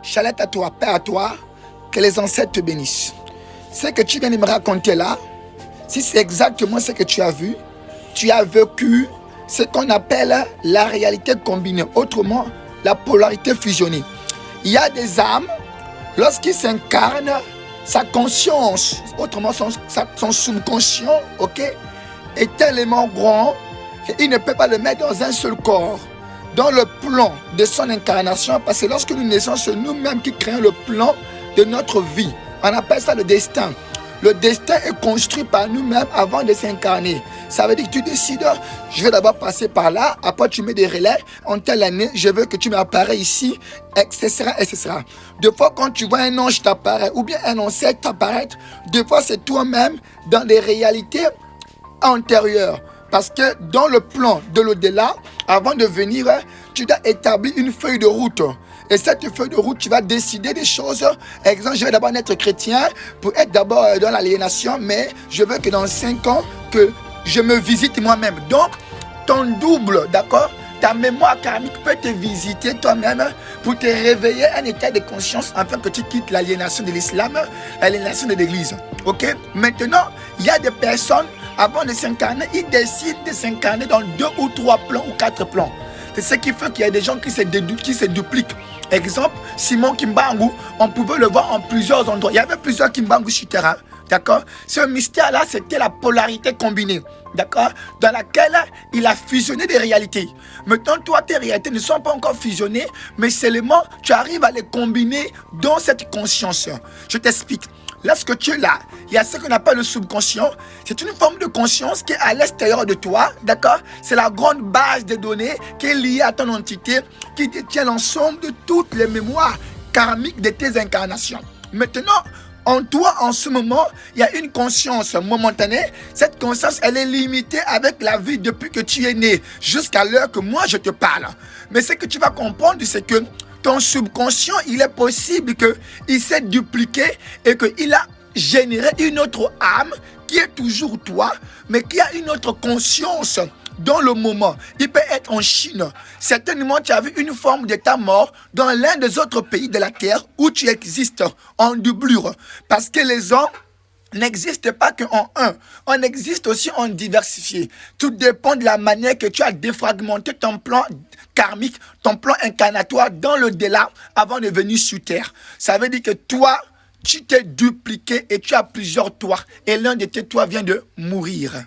Chalette à toi, paix à toi, que les ancêtres te bénissent. Ce que tu viens de me raconter là, si c'est exactement ce que tu as vu, tu as vécu ce qu'on appelle la réalité combinée, autrement la polarité fusionnée. Il y a des âmes, lorsqu'ils s'incarnent, sa conscience, autrement son subconscient, ok, est tellement grand qu'il ne peut pas le mettre dans un seul corps. Dans le plan de son incarnation, parce que lorsque nous naissons, c'est nous-mêmes qui créons le plan de notre vie. On appelle ça le destin. Le destin est construit par nous-mêmes avant de s'incarner. Ça veut dire que tu décides, je vais d'abord passer par là, après tu mets des relais, en telle année, je veux que tu m'apparaisses ici, etc., etc. Deux fois, quand tu vois un ange t'apparaître, ou bien un ancêtre t'apparaître, deux fois, c'est toi-même dans des réalités antérieures. Parce que dans le plan de l'au-delà, avant de venir, tu dois établir une feuille de route. Et cette feuille de route, tu vas décider des choses. Exemple, je vais d'abord être chrétien pour être d'abord dans l'aliénation, mais je veux que dans 5 ans, que je me visite moi-même. Donc, ton double, d'accord, ta mémoire karmique peut te visiter toi-même pour te réveiller un état de conscience afin que tu quittes l'aliénation de l'islam, l'aliénation de l'église. Ok? Maintenant, il y a des personnes, avant de s'incarner, ils décident de s'incarner dans 2 ou 3 plans ou 4 plans. C'est ce qui fait qu'il y a des gens qui se dupliquent. Exemple, Simon Kimbangu, on pouvait le voir en plusieurs endroits. Il y avait plusieurs Kimbangu sur terrain. D'accord? Ce mystère-là, c'était la polarité combinée. D'accord? Dans laquelle il a fusionné des réalités. Maintenant, toi, tes réalités ne sont pas encore fusionnées, mais seulement tu arrives à les combiner dans cette conscience. Je t'explique. Lorsque tu es là, il y a ce qu'on appelle le subconscient. C'est une forme de conscience qui est à l'extérieur de toi, d'accord? C'est la grande base de données qui est liée à ton entité, qui détient l'ensemble de toutes les mémoires karmiques de tes incarnations. Maintenant, en toi, en ce moment, il y a une conscience momentanée. Cette conscience, elle est limitée avec la vie depuis que tu es né, jusqu'à l'heure que moi je te parle. Mais ce que tu vas comprendre, c'est que ton subconscient, il est possible qu'il s'est dupliqué et qu'il a généré une autre âme qui est toujours toi, mais qui a une autre conscience dans le moment. Il peut être en Chine. Certainement, tu as vu une forme d'état mort dans l'un des autres pays de la Terre où tu existes en doublure. Parce que les hommes n'existe pas qu'en un, on existe aussi en diversifié. Tout dépend de la manière que tu as défragmenté ton plan karmique, ton plan incarnatoire dans le delà avant de venir sur terre. Ça veut dire que toi, tu t'es dupliqué et tu as plusieurs toits et l'un de tes toits vient de mourir.